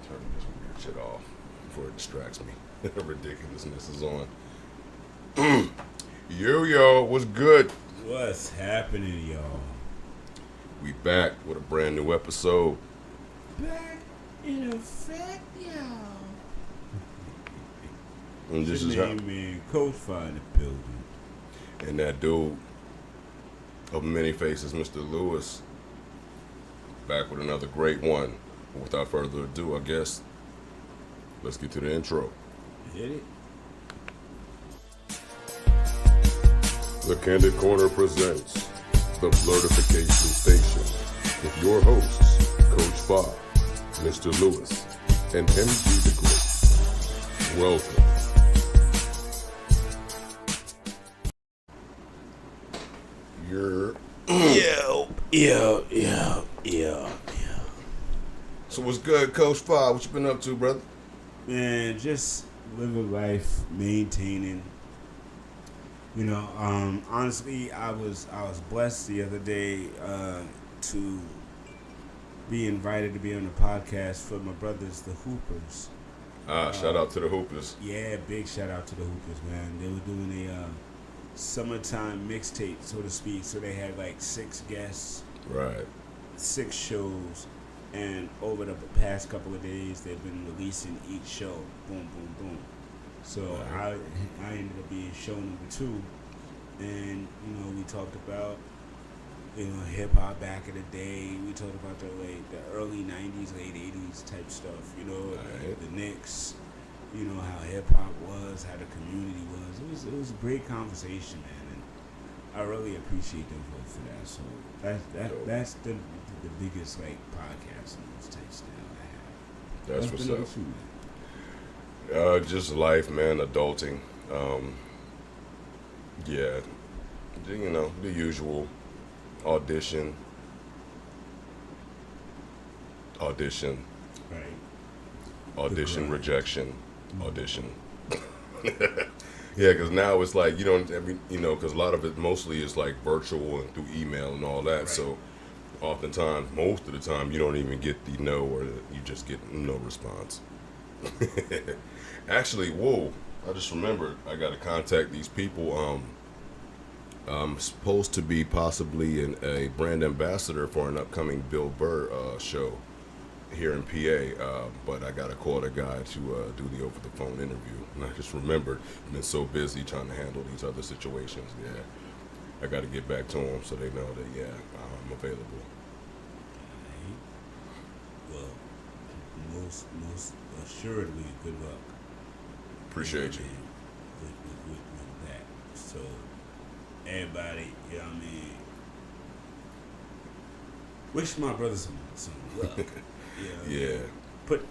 Turn this weird shit off before it distracts me. Ridiculousness is on. Yo, what's good? What's happening, y'all? We back with a brand new episode. Back in effect, y'all. And this Your is how, name, man, Coach Fire in the building. and that dude of many faces, Mr. Lewis, back with another great one. But without further ado, I guess let's get to the intro. Hit it? The Candid Corner presents the Blerdification Station with your hosts, Coach Fa, Mr. Lewis, and MG the Great. Welcome. You're Yo. So what's good, Coach Fa? What you been up to, brother? Man, just living life, maintaining. You know, honestly, I was blessed the other day to be invited to be on the podcast for my brothers, the Hoopers. Shout out to the Hoopers. Yeah, big shout out to the Hoopers, man. They were doing a summertime mixtape, so to speak. So they had like 6 guests, Right. 6 shows, and over the past couple of days, they've been releasing each show. Boom, boom, boom. So Right. I ended up being show number 2, and we talked about hip hop back in the day. We talked about the early '90s, late '80s type stuff. Right. The Knicks. How hip hop was, how the community was. It was a great conversation, man, and I really appreciate them for that. So that's the biggest podcast news type style I have. That's what's been up. with you, man? Just life, man, adulting. Yeah, the usual audition, Right. grind. rejection, audition. Yeah, because now it's like because a lot of it mostly is like virtual and through email and all that. Right. So oftentimes, most of the time, you don't even get the no, or you just get no response. Actually, whoa! I just remembered I got to contact these people. I'm supposed to be possibly a brand ambassador for an upcoming Bill Burr show here in PA, but I got to call the guy to do the over-the-phone interview. And I just remembered, I've been so busy trying to handle these other situations. Yeah, I got to get back to them so they know that, I'm available. Well, most assuredly, good luck. Appreciate you. With that. So, everybody, wish my brothers some luck. Yeah. Put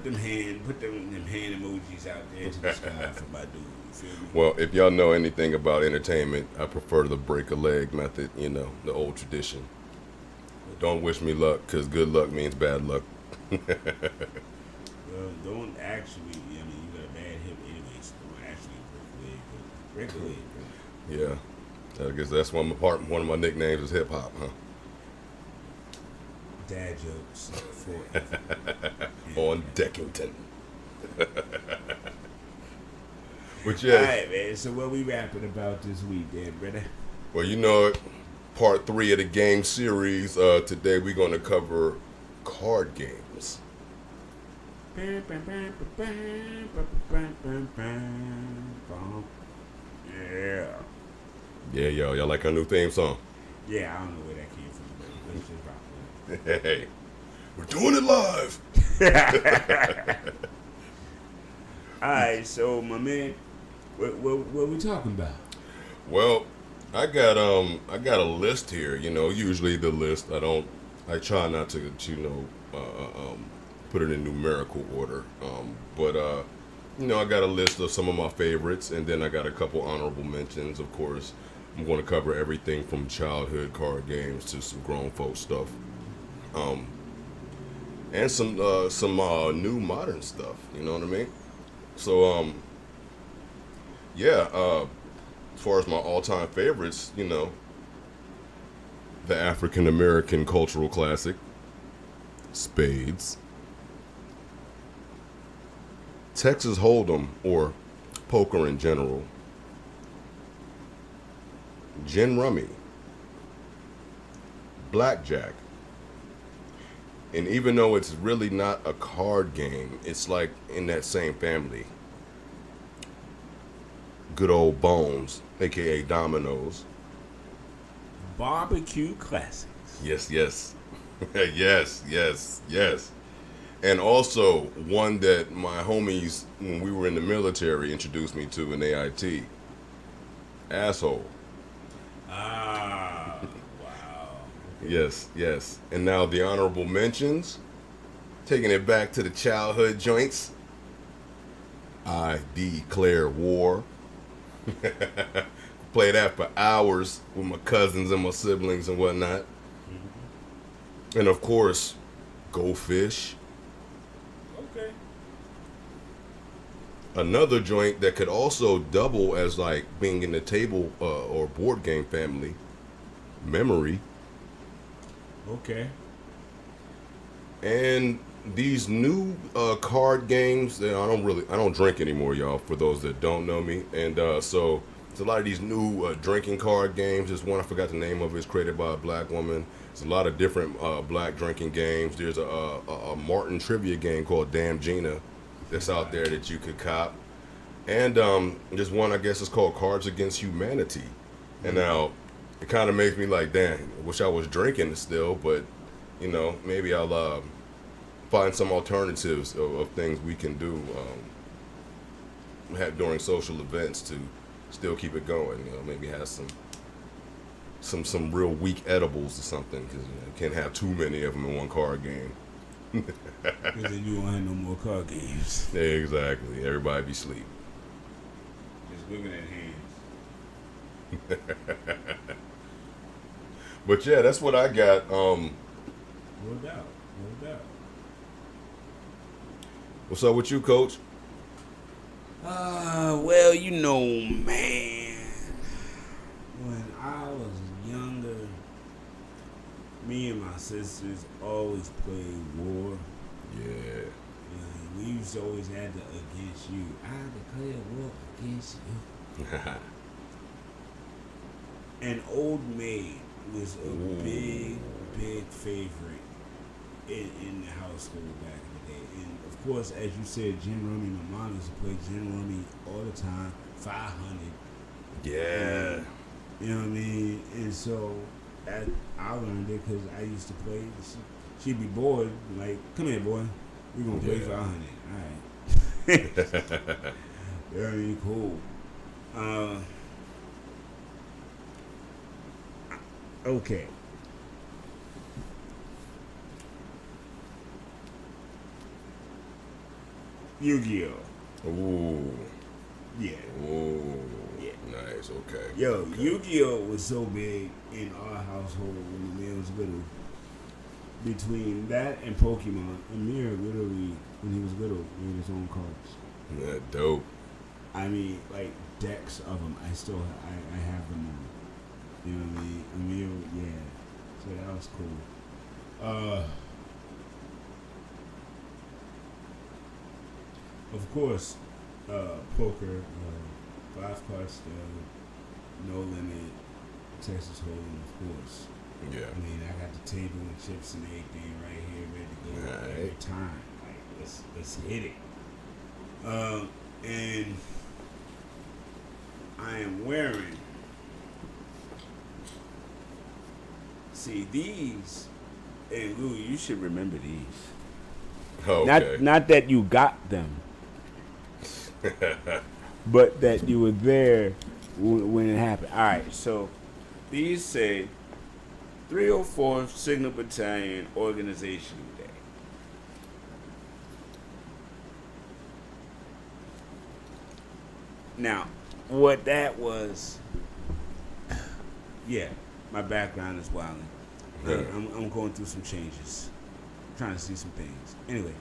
them hand emojis out there to the sky for my dude. You feel me? Well, if y'all know anything about entertainment, I prefer the break a leg method, the old tradition. Don't wish me luck, because good luck means bad luck. Well, don't actually. You got a bad hip anyway, so don't actually break a leg. Yeah. I guess that's one of my nicknames is hip hop, huh? Dad jokes forever. On Deckington. But All yeah, right, man. So what we rapping about this week, then, brother? well, part 3 of the game series. Today we're going to cover card games. Yeah. Yeah, y'all like our new theme song? Yeah, I don't know where that came from, but let's just rock with it. Hey, we're doing it live. All right, so my man, what we talking about? Well, I got a list here. Usually the list I try not to put it in numerical order. But I got a list of some of my favorites, and then I got a couple honorable mentions. Of course, I'm going to cover everything from childhood card games to some grown folk stuff, and some new modern stuff. You know what I mean? So as far as my all-time favorites, the African American cultural classic, spades. Texas Hold'em, or poker in general, gin rummy, blackjack. And even though it's really not a card game, it's like in that same family. Good old bones, aka dominoes. Barbecue classics. Yes, yes. yes. And also one that my homies, when we were in the military, introduced me to in AIT. Asshole. Ah, wow. Yes. And now the honorable mentions, taking it back to the childhood joints. I declare war. Play that for hours with my cousins and my siblings and whatnot. Mm-hmm. And of course, go fish. Okay. Another joint that could also double as like being in the table or board game family, memory. Okay. And these new card games that I don't drink anymore, y'all, for those that don't know me. And so it's a lot of these new drinking card games. There's one I forgot the name of. It's created by a black woman. It's a lot of different black drinking games. There's a Martin trivia game called Damn Gina that's out there that you could cop. And there's one, I guess it's called Cards Against Humanity. And now it kind of makes me like, damn, I wish I was drinking still, but you know, maybe I'll find some alternatives of things we can do during social events to still keep it going. You know, maybe have some real weak edibles or something, because you can't have too many of them in one card game. Because then you won't have no more card games. Yeah, exactly. Everybody be asleep. Just looking at hands. But yeah, that's what I got. No doubt. What's up with you, Coach? Well, you know, man, when I was younger, me and my sisters always played war. Yeah. And we used to always have the against you. I declare war against you. And Old Maid was a big favorite in the household back in the day. And of course, as you said, gin rummy. My mom used to play gin rummy all the time. 500. Yeah. And, you know what I mean? And so I learned it because I used to play. She'd be bored, like, come here, boy. We're going to play 500. All right. Very cool. Okay. Yu-Gi-Oh. Ooh. Yeah. Ooh. Yeah. Nice. Okay. Yo, okay. Yu-Gi-Oh was so big in our household when Amir was little. Between that and Pokemon, Amir literally, when he was little, made his own cards. Yeah, dope. I mean, like decks of them. I still, I have them all. You know what I mean? Amir, yeah. So that was cool. Of course, poker, 5-card style, no limit, Texas Hold'em, of course. Yeah. I mean, I got the table and chips and everything right here, ready to go every time. Like, let's hit it. And I am wearing. See these, and Lou, you should remember these. Okay. Not that you got them, but that you were there when it happened. All right, so these say 304th Signal Battalion Organization Day. Now, what that was, yeah, my background is wilding. Yeah. I'm going through some changes, trying to see some things. Anyway,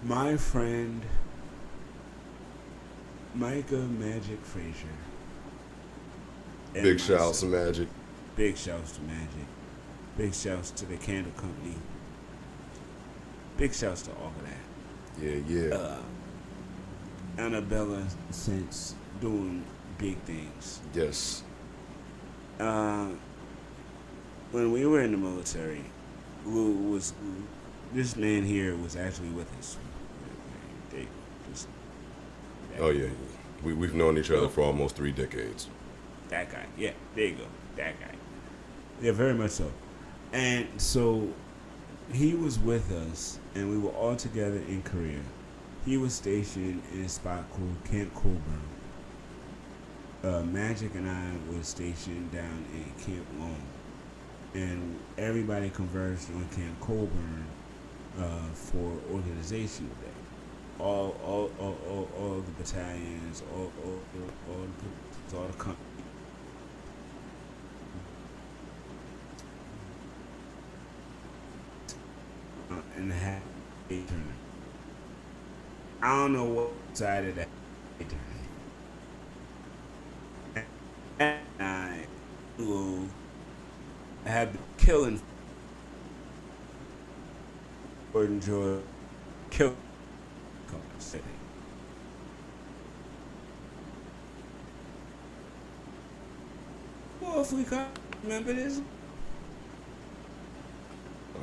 my friend Micah Magic Frazier. Big shouts to Magic. Big shouts to Magic. Big shouts to the Candle Company. Big shouts to all of that. Yeah. Annabella since doing big things. Yes. Uh, when we were in the military, this man here was actually with us. They just Oh yeah. We've known each other for almost 3 decades. that guy. Yeah, there you go. That guy. Yeah, very much so. And so he was with us, and we were all together in Korea. He was stationed in a spot called Camp Colburn. Magic and I were stationed down in Camp Long, and everybody converged on Camp Colburn for organizational day. All the battalions, all the companies. And have a tournament. I don't know what side of that tournament. And I will have been killing or enjoy kill city. Well, if we can't remember this.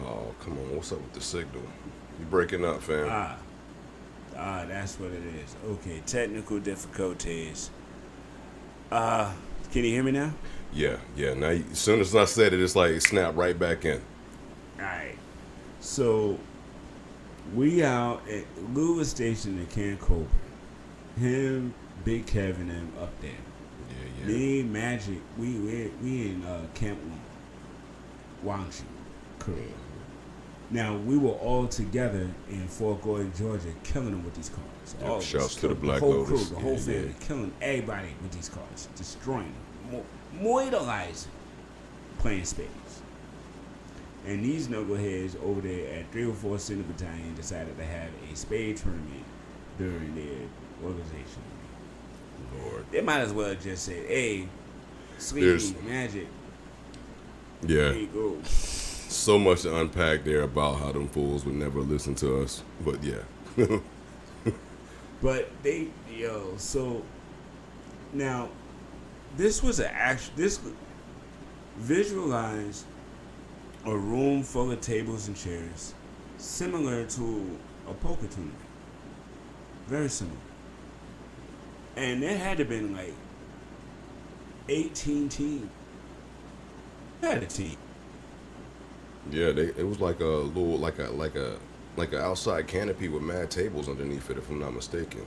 Oh, come on. What's up with the signal? You breaking up, fam. That's what it is. Okay, technical difficulties. Can you hear me now? Yeah. Now, as soon as I said it, it's like snap right back in. Alright. So, we out at Lewis Station in Camp Colburn. Him, Big Kevin, and up there. Yeah. Me, Magic, we in Camp Wangshu, Korea. Now, we were all together in Fort Gordon, Georgia, killing them with these cars. Yeah, All of shouts us, to the Black whole Lotus. crew, the whole Yeah. family, killing everybody with these cars, destroying them, mortalizing, playing spades. And these knuckleheads over there at 304 Center Battalion decided to have a spade tournament during their organization. Lord. They might as well just say, hey, Sleepy, There's- Magic, Yeah. there you go. So much to unpack there about how them fools would never listen to us. But yeah. But so now this was visualize a room full of tables and chairs similar to a poker tournament. Very similar. And there had to been like 18 teams. Had a team. Yeah, it was like a little, like a outside canopy with mad tables underneath it, if I'm not mistaken.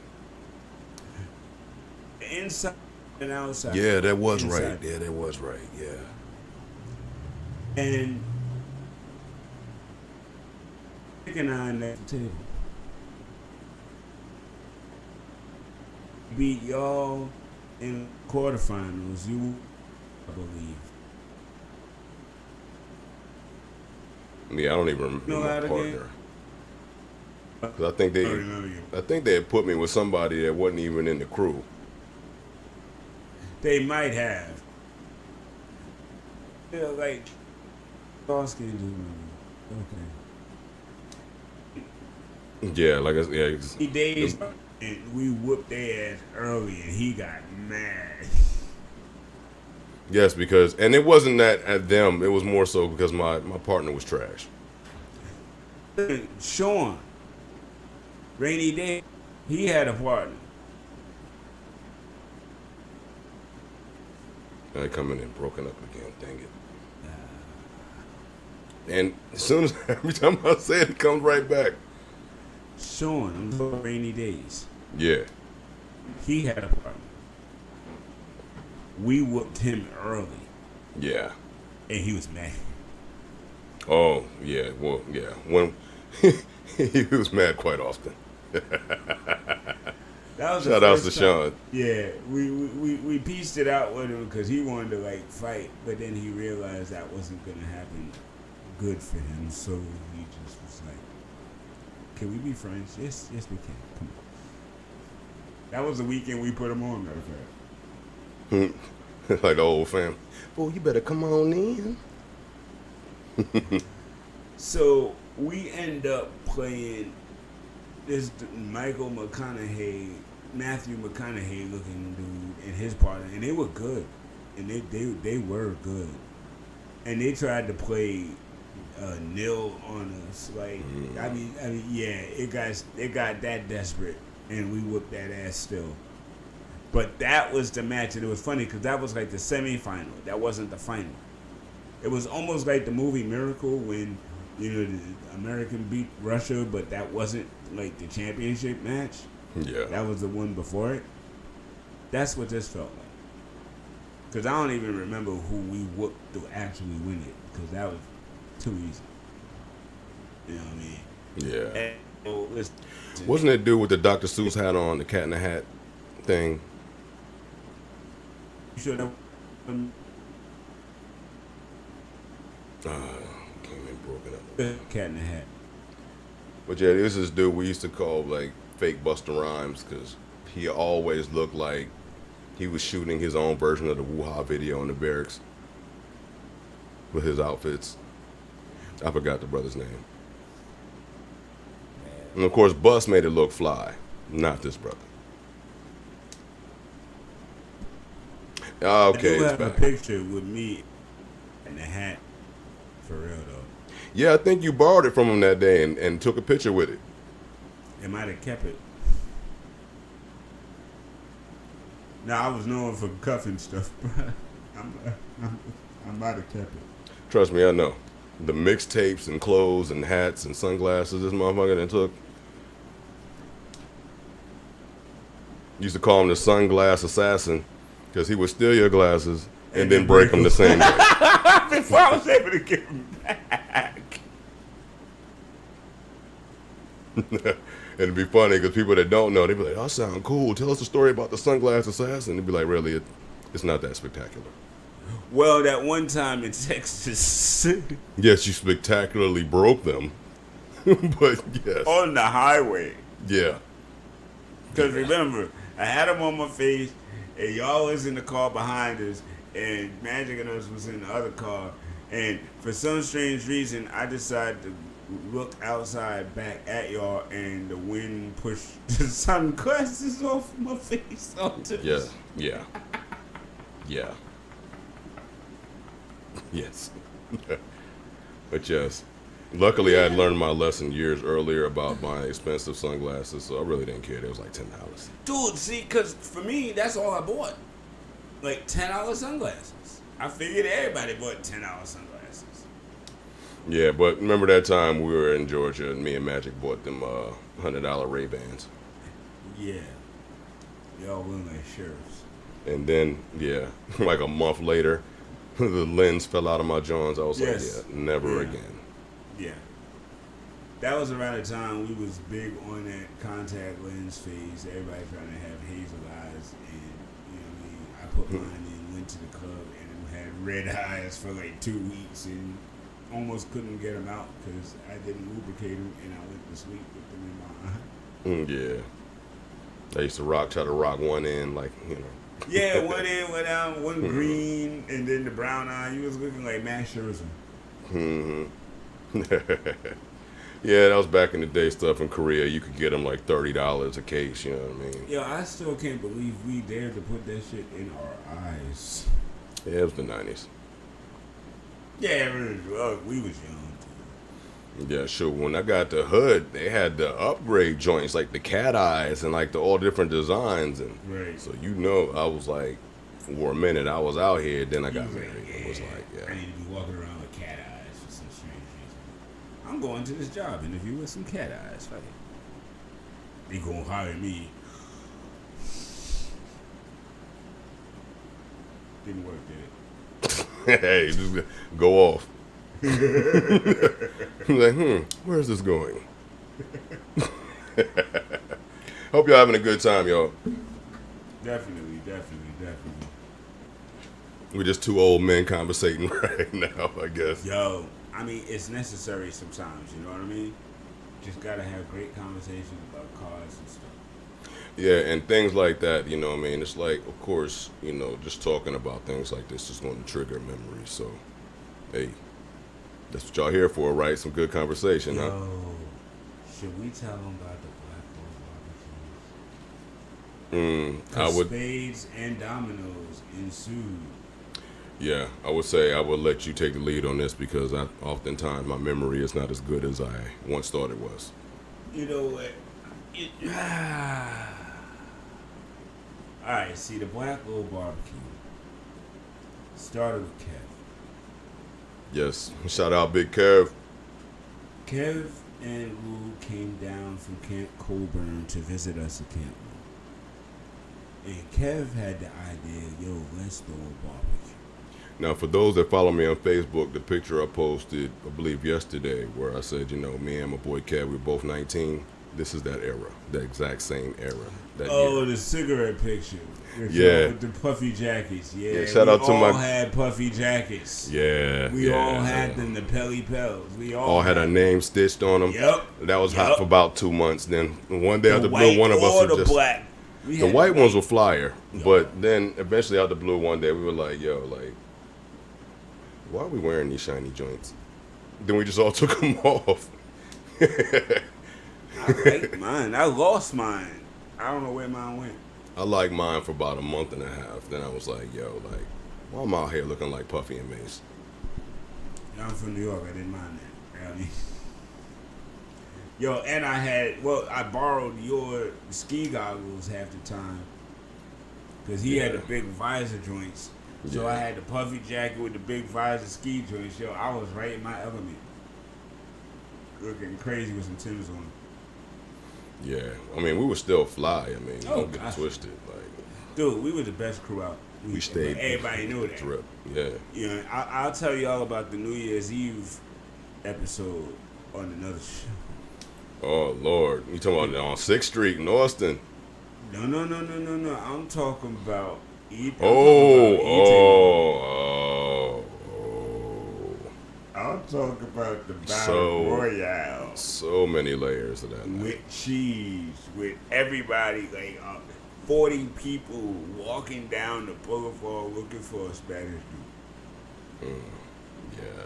Inside and outside. Yeah, that was Inside. right. Yeah, that was right. Yeah. And and I at the table. Beat y'all in quarterfinals, I believe. Yeah, I don't even remember Know how my to partner. get? 'Cause I think I don't remember you. I think they had put me with somebody that wasn't even in the crew. They might have. Yeah, like boss can do. Okay. Yeah, like I said, yeah. He days and we whooped their ass early, and he got mad. Yes, because and it wasn't that at them. It was more so because my partner was trash. Sean, rainy day, he had a partner. I coming in broken up again. Dang it. And as soon as every time I say it, it comes right back. Sean, I'm talking about rainy days. Yeah. He had a partner. We whooped him early, Yeah. and he was mad. Oh, yeah. Well, yeah. When he was mad quite often. That was Shout the outs to first time. Sean. Yeah, we pieced it out with him because he wanted to like fight, but then he realized that wasn't gonna happen good for him, so he just was like, "Can we be friends?" Yes, we can. Come on. That was the weekend we put him on, matter of fact. Like the old fam. Oh, you better come on in. So we end up playing this Michael McConaughey, Matthew McConaughey looking dude and his partner, and they were good, and they were good, and they tried to play nil on us. Like I mean, yeah, it got that desperate, and we whooped that ass still. But that was the match, and it was funny because that was like the semifinal. That wasn't the final. It was almost like the movie Miracle when, you know, the American beat Russia, but that wasn't like the championship match. Yeah. That was the one before it. That's what this felt like. Because I don't even remember who we whooped to actually win it, because that was too easy. You know what I mean? Yeah. And, so, listen, Wasn't that dude with the Dr. Seuss hat on, the Cat in the Hat thing? you should have. Came in broken up. Cat in the Hat. But yeah, this is dude we used to call like fake Busta Rhymes because he always looked like he was shooting his own version of the Woo-Ha video in the barracks with his outfits. I forgot the brother's name. And of course, Bus made it look fly, not this brother. Okay, I do it's have a back. picture with me in the hat. For real though. Yeah, I think you borrowed it from him that day and took a picture with it. It might have kept it. Now I was known for cuffing stuff, but I might have kept it. Trust me, I know. The mixtapes and clothes and hats and sunglasses this motherfucker done took. Used to call him the sunglass assassin because he would steal your glasses and then break them the same day. Before I was able to get them back. And it'd be funny because people that don't know, they'd be like, "Oh, sound cool. Tell us the story about the sunglass assassin." They'd be like, "Really? It's not that spectacular." Well, that one time in Texas, Yes, you spectacularly broke them, but yes, on the highway. yeah, Because remember, I had them on my face, and y'all was in the car behind us, and Magic and us was in the other car. And for some strange reason, I decided to look outside back at y'all, and the wind pushed the sunglasses off my face onto yeah, yeah, yeah, yes. But yes, luckily I had learned my lesson years earlier about my expensive sunglasses, so I really didn't care. They was like $10. Dude, see, because for me, that's all I bought. Like $10 sunglasses. I figured everybody bought $10 sunglasses. Yeah, but remember that time we were in Georgia and me and Magic bought them $100 Ray-Bans. Yeah. Y'all look like sheriffs. And then, yeah, like a month later, the lens fell out of my joints. I was Yes. like, yeah, never Yeah. again. Yeah. That was around the time we was big on that contact lens phase. Everybody trying to have hazel eyes, and you know what I mean. I put mine in, went to the club, and had red eyes for like 2 weeks, and almost couldn't get them out because I didn't lubricate them, and I went to sleep with them in my eye. Yeah. I used to try to rock one end, like, you know. Yeah, one in, one out, one green, and then the brown eye. You was looking like Max Scherzer. Yeah, that was back in the day stuff in Korea. You could get them like $30 a case, you know what I mean? Yo, I still can't believe we dared to put that shit in our eyes. Yeah, it was the 90s. Yeah, we was young. Yeah, sure. When I got the hood, they had the upgrade joints, like the cat eyes and like the all different designs. And Right. so, you know, I was like, for a minute, I was out here. Then I got married. It was like, I yeah. need to be walking around with cat eyes for some strange reason. I'm going to this job interview with some cat eyes. Fuck it. They gonna hire me. Didn't work, did it? Hey, just go off. I'm like, where's this going? Hope y'all having a good time, y'all. Definitely. We're just two old men conversating right now, I guess. Yo, I mean, it's necessary sometimes, you know what I mean? Just gotta have great conversations about cars and stuff. Yeah, and things like that, you know what I mean? It's like, of course, you know, just talking about things like this is going to trigger memories. So, hey, that's what y'all here for, right? Some good conversation, huh? Yo, should we tell them about the black I would. Spades and dominoes ensued. Yeah, I would say I would let you take the lead on this because oftentimes my memory is not as good as I once thought it was. You know what? All right, see, the Black Oil Barbecue started with Kev. Yes, shout out Big Kev. Kev and Lou came down from Camp Coburn to visit us at Camp Lou. And Kev had the idea, yo, let's throw a barbecue. Now, for those that follow me on Facebook, the picture I posted, I believe yesterday, where I said, me and my boy Kev, we were both 19. This is that era, the exact same era. That year. The cigarette picture. Yeah. With the puffy jackets. Yeah, shout out to we all my... had puffy jackets. Yeah. We all had them, the Pelly Pels. We all had our names stitched on them. Yep. That was hot for about 2 months. Then one day out the blue, white one of us or was the just... black. The white ones were flyer. But then eventually out the blue one day, we were like, why are we wearing these shiny joints? Then we just all took them off. I like mine. I lost mine. I don't know where mine went. I liked mine for about a month and a half. Then I was like, why am I out here looking like Puffy and Mace? I'm from New York. I didn't mind that. And I borrowed your ski goggles half the time. Because he had the big visor joints. So I had the puffy jacket with the big visor ski joints. I was right in my element. Looking crazy with some Timbs on. Yeah. We were still fly. Don't get it twisted. Dude, we were the best crew out. We stayed. Everybody knew that. Drip. Yeah. I'll tell you all about the New Year's Eve episode on another show. Oh, Lord. You talking about on 6th Street in Austin? No. I'm talking about eating. I'm talking about the Battle Royale. So many layers of that night. With cheese, with everybody, 40 people walking down the boulevard looking for a Spanish dude. Yeah.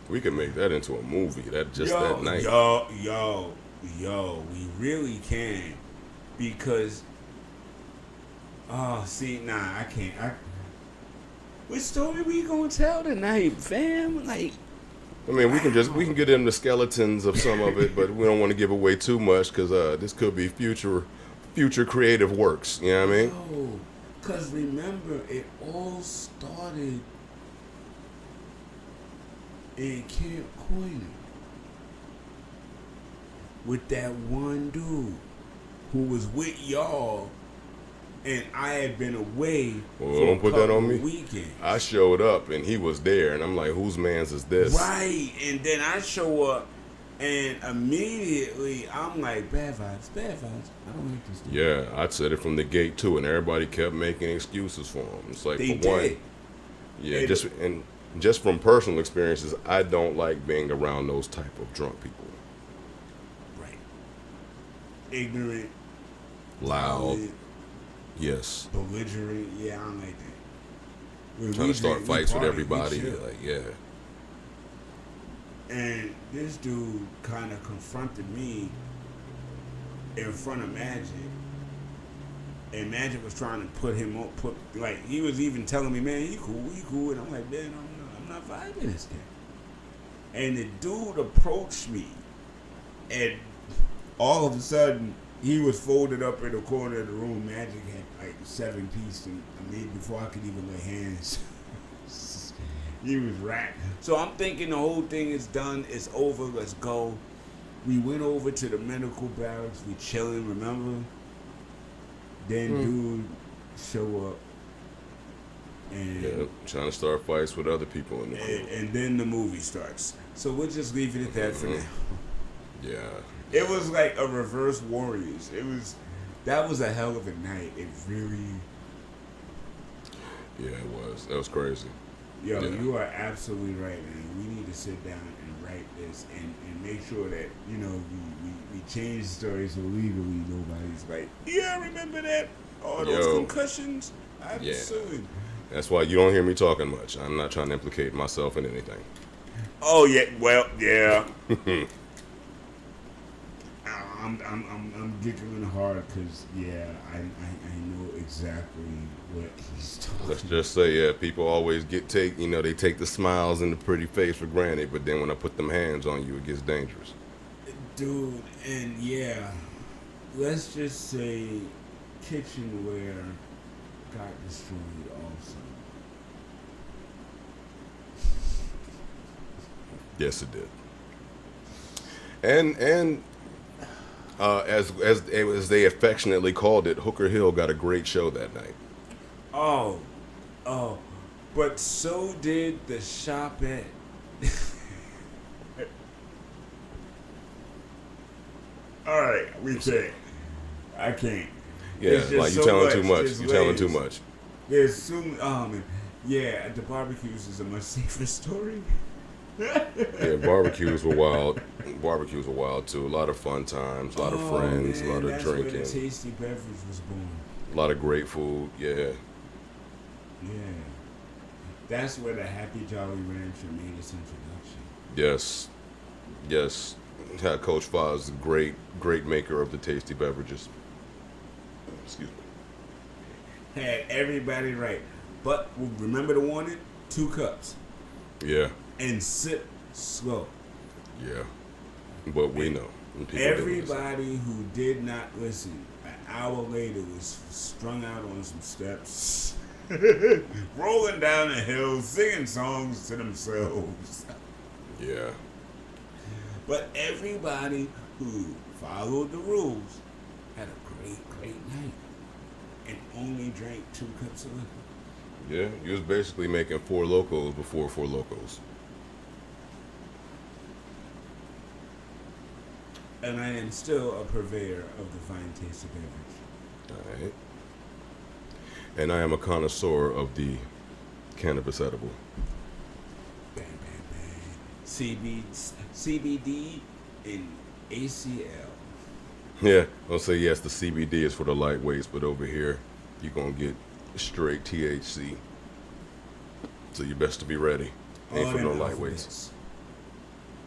We could make that into a movie. That night. We really can. Because, I can't. What story we gonna tell tonight, fam? we can get into the skeletons of some of it, but we don't want to give away too much because this could be future creative works. You know what I mean? No, because remember, it all started in Camp Coiner with that one dude who was with y'all. And I had been away for don't put that on me. Weekends. I showed up and he was there, and I'm like, whose man's is this? Right, and then I show up, and immediately I'm like, bad vibes. I don't like this dude. Yeah, I said it from the gate too, and everybody kept making excuses for him. It's like, they for did. one, just from personal experiences, I don't like being around those type of drunk people. Right. Ignorant. Loud. Yes. Belligerent. Yeah, I don't like that. Trying to start fights with everybody. And this dude kind of confronted me in front of Magic. And Magic was trying to put him on, he was even telling me, man, he cool. And I'm like, man, I'm not vibing this guy. And the dude approached me. And all of a sudden, he was folded up in the corner of the room. Magic had 7 pieces, and before I could even lay hands, he was wrapped. So I'm thinking the whole thing is done. It's over. Let's go. We went over to the medical barracks. We chilling. Remember? Then dude show up, and trying to start fights with other people in the room. And then the movie starts. So we'll just leave it at that for now. Yeah. It was like a reverse Warriors. That was a hell of a night. It really. Yeah, it was. That was crazy. You are absolutely right, man. We need to sit down and write this and make sure that, we change the story so legally nobody's like, yeah, remember that? All those concussions? Absolutely. That's why you don't hear me talking much. I'm not trying to implicate myself in anything. Oh, yeah. Well, yeah. I'm giggling hard because yeah, I know exactly what he's talking. Let's just say, yeah, people always they take the smiles and the pretty face for granted, but then when I put them hands on you, it gets dangerous. Dude, and yeah, let's just say kitchenware got destroyed also. Yes, it did. And as they affectionately called it, Hooker Hill got a great show that night. Oh, but so did the shopette. All right, we can't. I can't. Yeah, It's just like you so telling much. too much. There's You telling too layers. much. There's so man. Yeah, the barbecues is a much safer story. Yeah, barbecues were wild. Barbecues were wild too. A lot of fun times, a lot of friends, man, a lot of that's drinking, where the tasty beverage was born. a lot of great food. Yeah, Yeah, that's where the Happy Jolly Rancher made its introduction. yes. Coach Foz, a great maker of the tasty beverages. Excuse me. Had everybody right, but remember the warning: 2 cups Yeah, and sip slow. yeah. But we know. And people didn't listen. Everybody who did not listen, an hour later was strung out on some steps, rolling down the hill, singing songs to themselves. Yeah. But everybody who followed the rules had a great night and only drank 2 cups of liquor. Yeah, you was basically making 4 locos before 4 locos. And I am still a purveyor of the fine taste of beverage. All right. And I am a connoisseur of the cannabis edible. Bang, bang, bang. CBD and ACL. Yeah, I'll say yes, the CBD is for the lightweights, but over here, you're going to get straight THC. So you best to be ready. Ain't for no lightweights.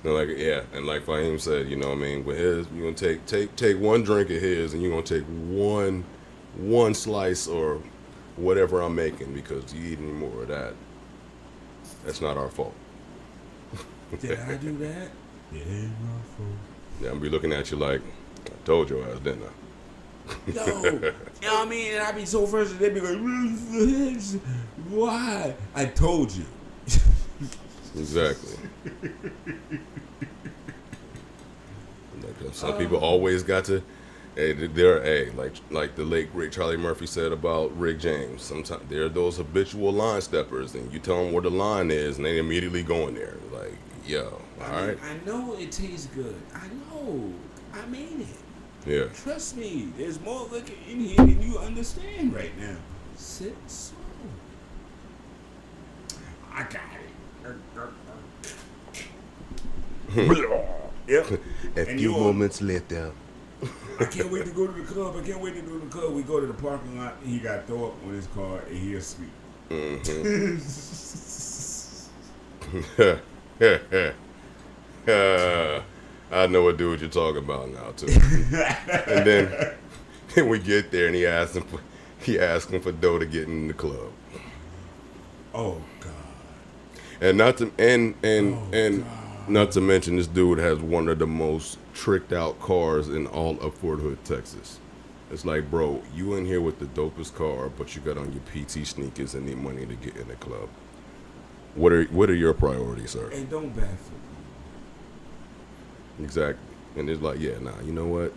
And like Fahim said, you know what I mean, with his, you're going to take one drink of his, and you're going to take one slice or whatever I'm making, because you eat any more of that, that's not our fault. Did I do that? It ain't my fault. Yeah, I'm be looking at you like, I told your ass, didn't I? No, you know what I mean? And I'd be so frustrated. They'd be like, why? I told you. Exactly. Some people always got to. Like the late great Charlie Murphy said about Rick James. Sometimes there are those habitual line steppers, and you tell them where the line is, and they immediately go in there. Like, yo, all right. I know it tastes good. I know. I mean it. Yeah. Trust me. There's more liquor in here than you understand right now. Sit slow. I got it. Yep. A And few you moments later. I can't wait to go to the club. We go to the parking lot, and he got to throw up on his car, and he asleep. Mm-hmm. I know what dude you're talking about now too. And then we get there, and he asks him for dough to get in the club. Oh God. And not to God. not to mention, this dude has one of the most tricked out cars in all of Fort Hood, Texas. It's like, bro, you in here with the dopest car, but you got on your PT sneakers and need money to get in the club. What are your priorities, sir? And don't baffle. Exactly. And it's like, yeah, nah, you know what?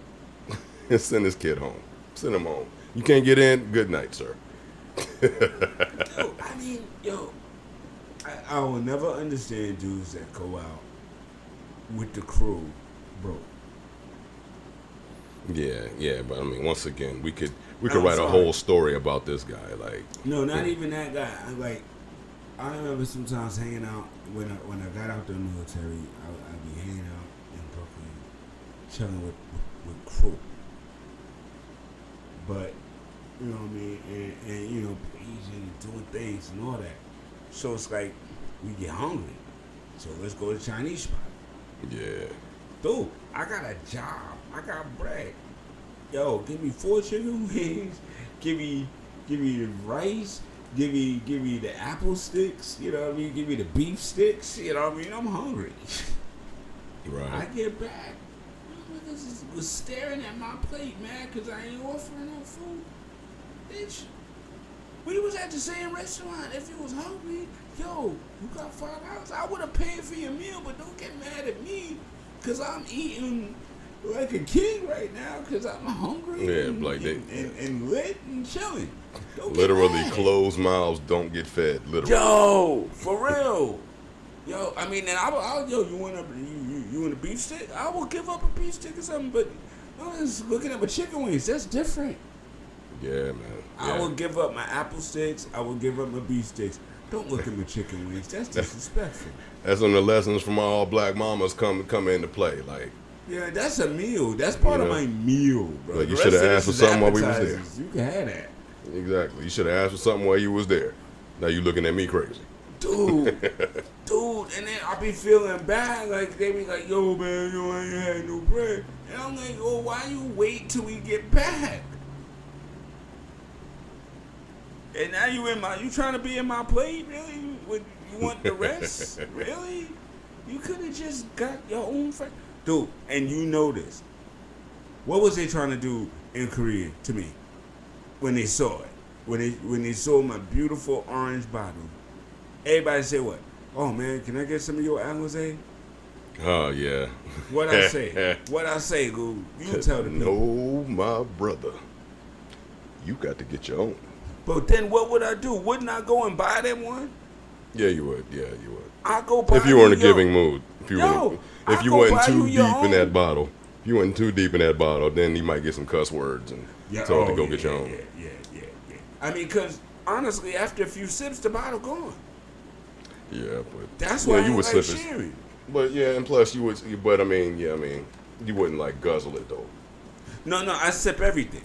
Send this kid home. Send him home. You can't get in? Good night, sir. I will never understand dudes that go out with the crew, bro. Yeah, but I mean, once again, we could I'm write sorry. a whole story about this guy. Like, No, not even that guy. I remember sometimes hanging out when I got out the military. I'd be hanging out in Brooklyn, chilling with crew. But you know what I mean, and you know, eating and doing things and all that. So it's like we get hungry, so let's go to the Chinese spot. yeah, Dude, I got a job I got bread. Yo, give me 4 chicken wings. Give me the rice. Give me the apple sticks. You know what I mean? Give me the beef sticks. You know what I mean? I'm hungry. Right. I get back. Niggas was staring at my plate, man, because I ain't offering no food. Bitch, we was at the same restaurant. If you was hungry, yo, you got $5. I would have paid for your meal, but don't get mad at me because I'm eating like a king right now because I'm hungry and lit and chilling. Don't Literally, closed mouths don't get fed. Literally. Yo, for real. Yo, I mean, and yo, you want a beef stick? I will give up a beef stick or something, but I was looking at my chicken wings. That's different. Yeah, man. Yeah. I will give up my apple sticks. I will give up my beef sticks. Don't look at my chicken wings. That's disrespectful. That's when the lessons from all black mamas come into play. Like, yeah, that's a meal. That's part of my meal, bro. Like you should have asked for something while we was there. You can have that. Exactly. You should have asked for something while you was there. Now you looking at me crazy. Dude, and then I be feeling bad. Like, they be like, yo, man, you ain't had no bread. And I'm like, oh, why you wait till we get back? And now you trying to be in my plate, really? You want the rest? Really? You could have just got your own friend. Dude, and you know this. What was they trying to do in Korea to me when they saw it? When they saw my beautiful orange bottle, everybody say what? Oh, man, can I get some of your Alizé? Oh, yeah. What I say? What I say, Goo? You tell the people. No, my brother. You got to get your own. But then what would I do? Wouldn't I go and buy them one? Yeah, you would. Yeah, you would. I go buy if you were in a giving mood. If you wasn't too deep own. in that bottle. If you wasn't too deep in that bottle, then you might get some cuss words and tell to go get your own. Yeah. I mean, because honestly, after a few sips, the bottle gone. Yeah, but that's why you I would like sip sharing. But yeah, and plus you would. But I mean, you wouldn't like guzzle it though. No, I sip everything.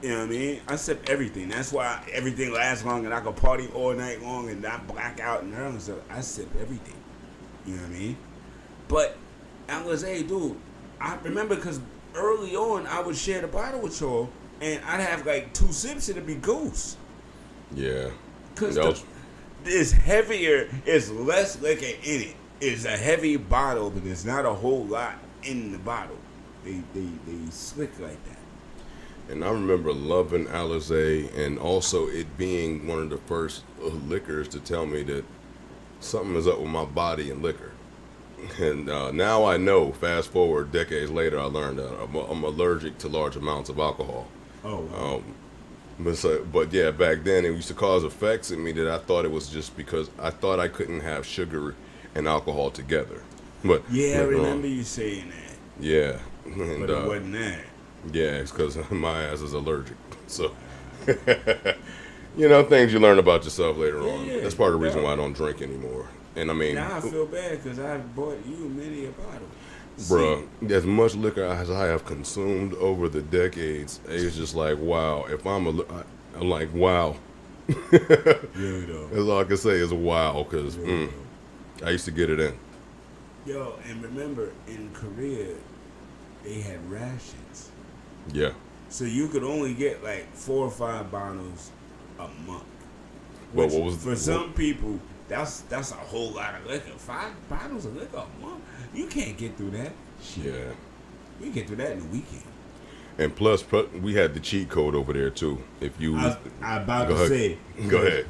You know what I mean? I sip everything. That's why everything lasts long and I can party all night long and not black out and early. So I sip everything. You know what I mean? But Alizé, dude, I remember because early on I would share the bottle with y'all and I'd have like 2 sips and it'd be ghost. Yeah. Because it's heavier, it's less liquor in it. It's a heavy bottle, but there's not a whole lot in the bottle. They slick like that. And I remember loving Alizé and also it being one of the first liquors to tell me that something is up with my body and liquor. And now I know, fast forward decades later, I learned that I'm allergic to large amounts of alcohol. Oh, wow. But yeah, back then it used to cause effects in me that I thought it was just because I thought I couldn't have sugar and alcohol together. But yeah, I remember you saying that. Yeah. And, but it wasn't that. Yeah, it's because my ass is allergic. So, things you learn about yourself later on. That's part of the reason why I don't drink anymore. And I mean, now I feel bad because I bought you many a bottle. Bruh, as much liquor as I have consumed over the decades, it's just like, wow. If I'm like, wow. Really though. That's all I can say is wow, because I used to get it in. Yo, and remember, in Korea, they had rations. Yeah. So you could only get like 4 or 5 bottles a month. Well, what was for some people? That's a whole lot of liquor. 5 bottles of liquor a month. You can't get through that. Shit. Yeah. We get through that in a weekend. And plus, we had the cheat code over there too. If you, I about to say. Go ahead.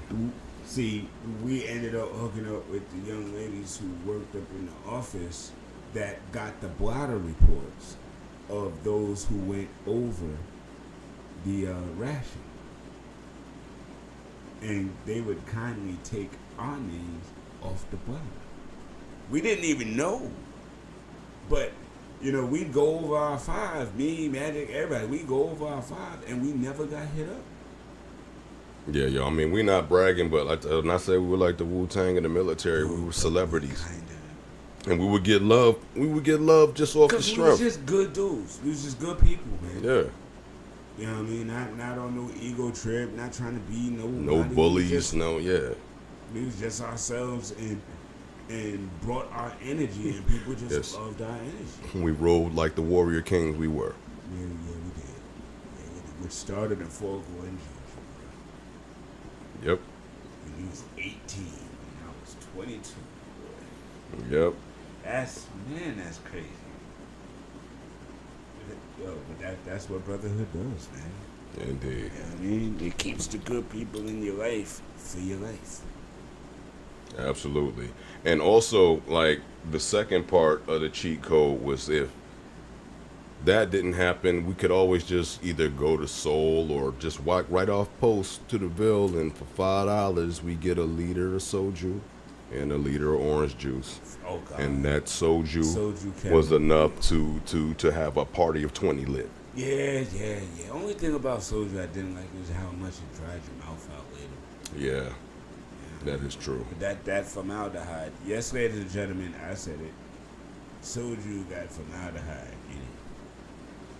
See, we ended up hooking up with the young ladies who worked up in the office that got the blotter reports of those who went over the ration. And they would kindly take our names off the blotter. We didn't even know. But, we'd go over our 5, me, Magic, everybody. We'd go over our 5, and we never got hit up. Yeah, yo. I mean, we're not bragging, but when I say we were like the Wu-Tang in the military, we were celebrities. Kinda. And we would get love. We would get love just off the strength. We was just good dudes. We was just good people, man. Yeah. You know what I mean? Not on no ego trip. Not trying to be no bullies. Yeah. We was just ourselves, and and brought our energy, and people just Yes. loved our energy. We rode like the warrior kings we were. Yeah, we did. Yeah, we did. Which started in Fort Glen, Georgia. Yep. When he was 18, and I was 22. Yep. That's crazy. Yo, but that's what brotherhood does, man. Indeed. You know what I mean? It keeps the good people in your life for your life. Absolutely. And also, like, the second part of the cheat code was if that didn't happen, we could always just either go to Seoul or just walk right off post to the Ville, and for $5 we get a liter of soju and a liter of orange juice. Oh God. And that soju Soju was kept- enough to have a party of 20 lit. Yeah. Only thing about soju I didn't like was how much it dried your mouth out later. Yeah, that is true. But that formaldehyde. Yes, ladies and gentlemen, I said it. Soju got formaldehyde in it.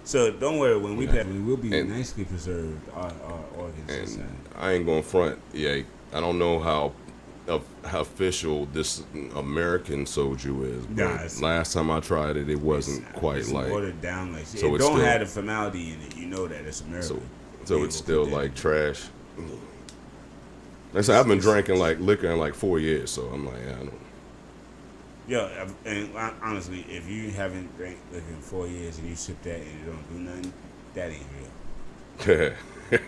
So don't worry, when we pass, we will be And- nicely preserved. Our organs And inside. I ain't gonna front. Yeah, I don't know how official this American soju is, but Nah, it's- last time I tried it, it wasn't quite it's like. watered down like shit. So it it's don't still- have the formaldehyde in it. You know that it's American. So They it's will still put that like in. trash. Like I said, I've been drinking like liquor in like 4 years, so I'm like, I don't. Yeah, and honestly, if you haven't drank liquor in 4 years and you sip that and it don't do nothing, that ain't real.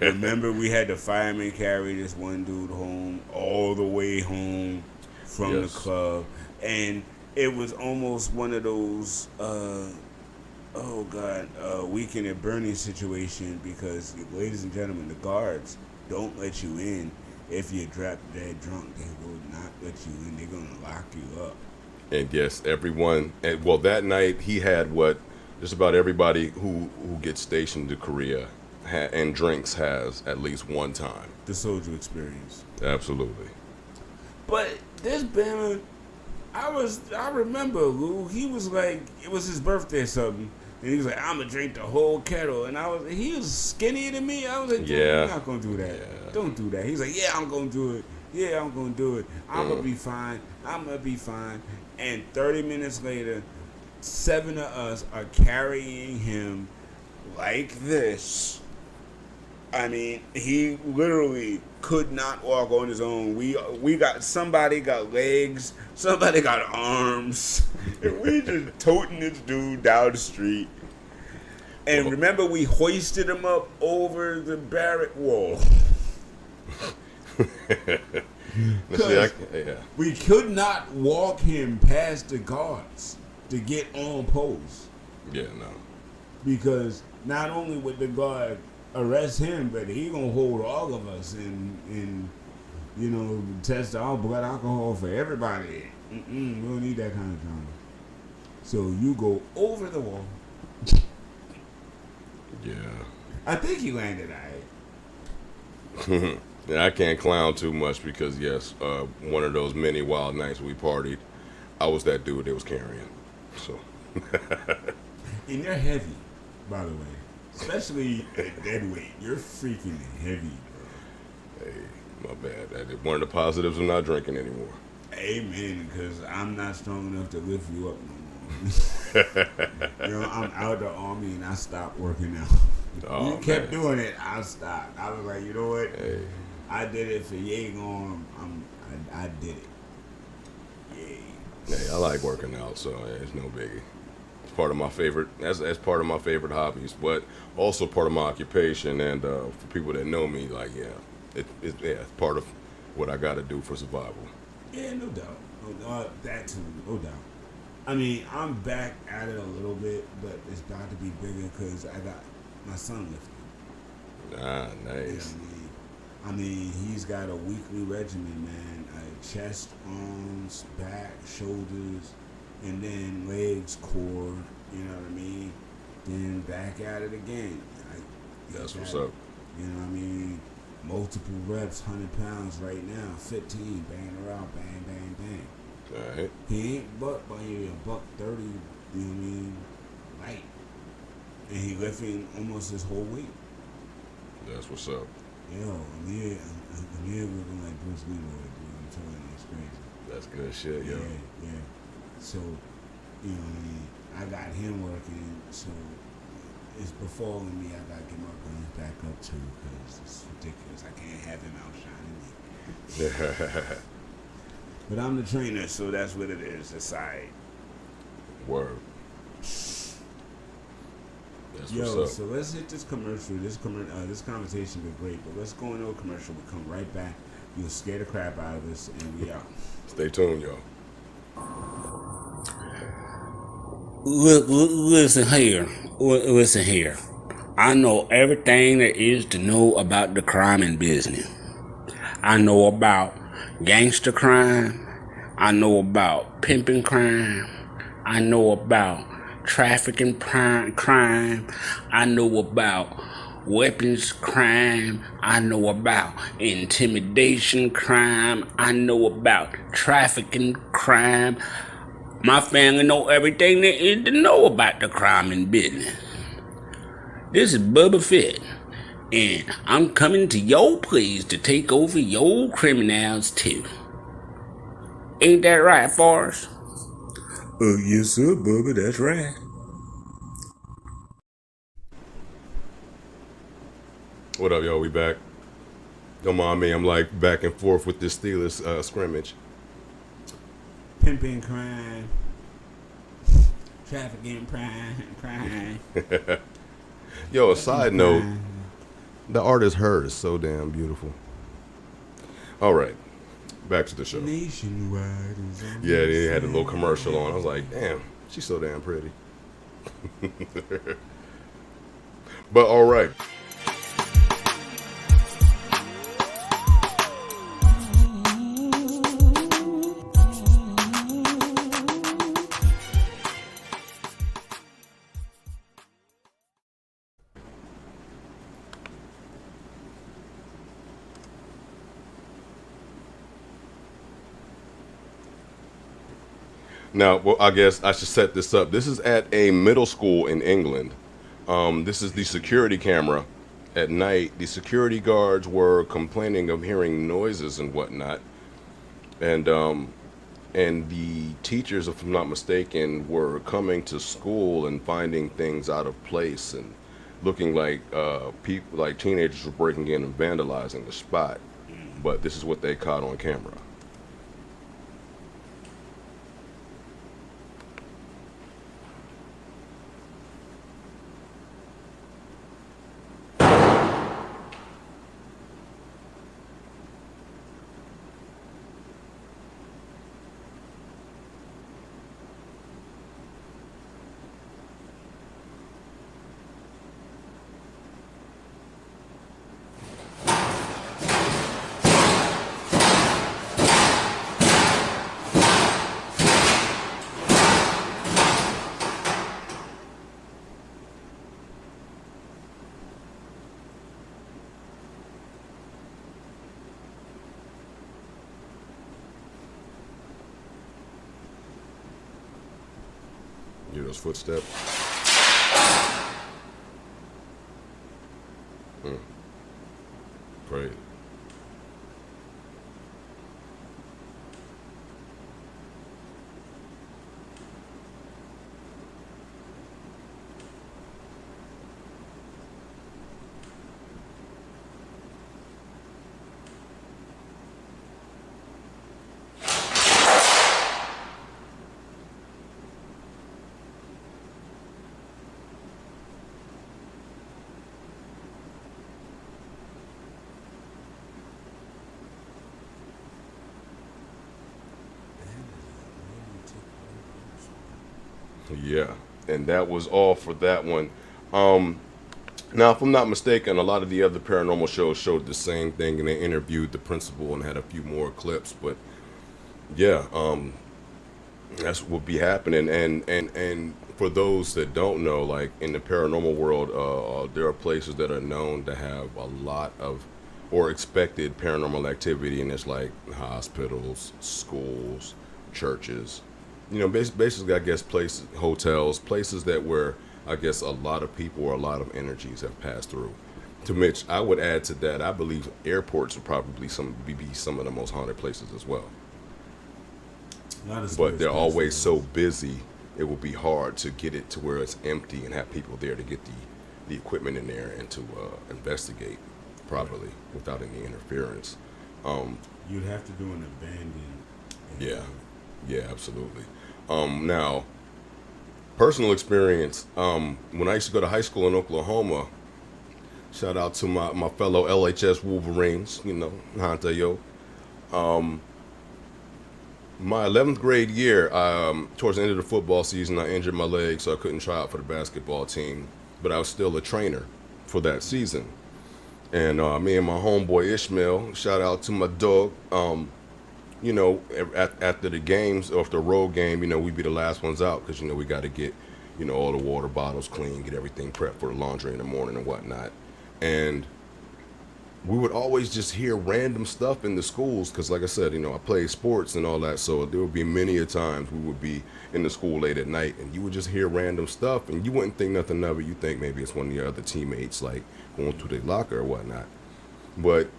Remember, we had the fireman carry this one dude home, all the way home from Yes. the club, and it was almost one of those, weekend at Bernie situation, because, ladies and gentlemen, the guards don't let you in if you're dead drunk. They will not let you in. They're gonna lock you up. And yes, everyone. And well, that night he had what just about everybody who gets stationed to Korea and drinks has at least one time. The soldier experience. Absolutely. But this Bama, I remember Lou. He was like, it was his birthday or something, and he was like, "I'm gonna drink the whole kettle." And he was skinnier than me. I was like, "Dude, Yeah. you're not gonna do that. Yeah. Don't do that." He's like, "Yeah, I'm gonna do it. Yeah, I'm gonna do it. I'm gonna Mm. be fine. I'm gonna be fine." And 30 minutes later, 7 of us are carrying him like this. I mean, he literally could not walk on his own. We got, somebody got legs, somebody got arms, and we just toting this dude down the street. And remember, we hoisted him up over the barrack wall. Yeah. We could not walk him past the guards to get on post, Yeah, no. because not only would the guard arrest him, but he gonna hold all of us and test our blood alcohol for everybody. We don't need that kind of drama. So you go over the wall. Yeah. I think he landed all right. Yeah, I can't clown too much because yes, one of those many wild nights we partied, I was that dude that was carrying. So. And you're heavy, by the way. Especially at dead weight. You're freaking heavy, bro. Hey, my bad. That is one of the positives of not drinking anymore. Amen, because I'm not strong enough to lift you up no more. I'm out of the army and I stopped working out. Oh, You kept man. doing it, I stopped. I was like, you know what? Hey, I did it for Yegon. I did it. Yay. hey, I like working out, so yeah, it's no biggie. It's part of my favorite. That's part of my favorite hobbies, but also part of my occupation. And for people that know me, like it's part of what I got to do for survival. Yeah, no doubt. That too, no doubt. I mean, I'm back at it a little bit, but it's about to be bigger because I got my son lifting. Ah, You know nice. what I mean, he's got a weekly regimen, man. Chest, arms, back, shoulders, and then legs, core. You know what I mean? Then back at it again. That's He's what's got, up. You know what I mean? Multiple reps, 100 pounds right now. 15, banging around, bang, bang, bang. All right. He ain't buck, but he a buck 30. You know what I mean? Light, and he lifting almost his whole weight. That's what's up. Yo, I'm here looking like Bruce Leroy, dude. I'm telling you, it's crazy. That's good shit, yo. Yeah. So, you know what I mean? I got him working, so it's befalling me. I gotta get my guns back up too, because it's ridiculous. I can't have him outshining me. But I'm the trainer, so that's what it is. Aside. Word. That's Yo, what's up. so let's hit this commercial. This conversation been great, but let's go into a commercial. We'll come right back. You'll scare the crap out of us, and we out. Stay tuned, y'all. Listen here. Listen here. I know everything there is to know about the crime and business. I know about gangster crime. I know about pimping crime. I know about trafficking crime. I know about weapons crime. I know about intimidation crime. I know about trafficking crime. My family know everything there is to know about the crime and business. This is Bubba Fett, and I'm coming to your place to take over your criminals too. Ain't that right, Forrest? Yes, sir, Bubba. That's right. What up, y'all? We back. Don't mind me. I'm like back and forth with this Steelers scrimmage. Pimping crime, trafficking crime. Yo, a side note, the artist Her is so damn beautiful. All right, back to the show. Nationwide is on Yeah, the they had a little side. commercial on. I was like, damn, she's so damn pretty. But all right. Now, well, I guess I should set this up. This is at a middle school in England. This is the security camera. At night, the security guards were complaining of hearing noises and whatnot, and the teachers, if I'm not mistaken, were coming to school and finding things out of place and looking like people, like teenagers, were breaking in and vandalizing the spot. But this is what they caught on camera. Hear those footsteps? Great. Yeah, and that was all for that one. Now, if I'm not mistaken, a lot of the other paranormal shows showed the same thing, and they interviewed the principal and had a few more clips. But yeah, that's what be happening. And for those that don't know, like in the paranormal world, there are places that are known to have a lot of or expected paranormal activity, and it's like hospitals, schools, churches. You know, basically, I guess places, hotels, places that where I guess a lot of people or a lot of energies have passed through. To which I would add to that, I believe airports would probably be some of the most haunted places as well. A lot of but sports they're got always so fields. busy. It will be hard to get it to where it's empty and have people there to get the equipment in there and to investigate Right. properly without any interference. Um, You'd have to do an abandoned yeah, area. yeah, absolutely. Now, personal experience. When I used to go to high school in Oklahoma, shout out to my fellow LHS Wolverines. You know, Hanta yo. My 11th grade year, towards the end of the football season, I injured my leg, so I couldn't try out for the basketball team. But I was still a trainer for that season. And me and my homeboy Ishmael, shout out to my dog. You know, after the games, or after the road game, you know, we'd be the last ones out because, you know, we got to get, you know, all the water bottles clean, get everything prepped for the laundry in the morning and whatnot. And we would always just hear random stuff in the schools because, like I said, you know, I played sports and all that, so there would be many a times we would be in the school late at night and you would just hear random stuff and you wouldn't think nothing of it. You think maybe it's one of your other teammates like going to their locker or whatnot. But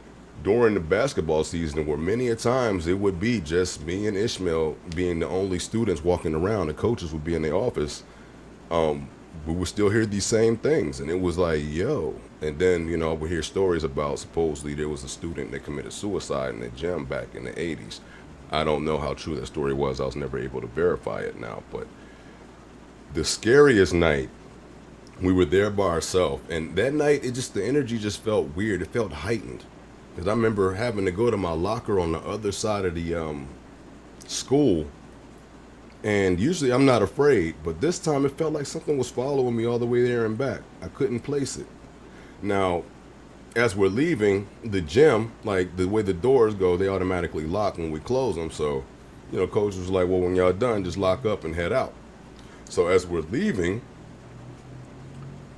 during the basketball season, there were many a times it would be just me and Ishmael being the only students walking around. The coaches would be in the office. We would still hear these same things, and it was like, yo. And then, you know, I would hear stories about supposedly there was a student that committed suicide in the gym back in the 80s. I don't know how true that story was. I was never able to verify it now. But the scariest night, we were there by ourselves. And that night, the energy just felt weird. It felt heightened. Because I remember having to go to my locker on the other side of the school. And usually I'm not afraid, but this time it felt like something was following me all the way there and back. I couldn't place it. Now, as we're leaving the gym, like the way the doors go, they automatically lock when we close them. So, you know, coach was like, well, when y'all done, just lock up and head out. So as we're leaving,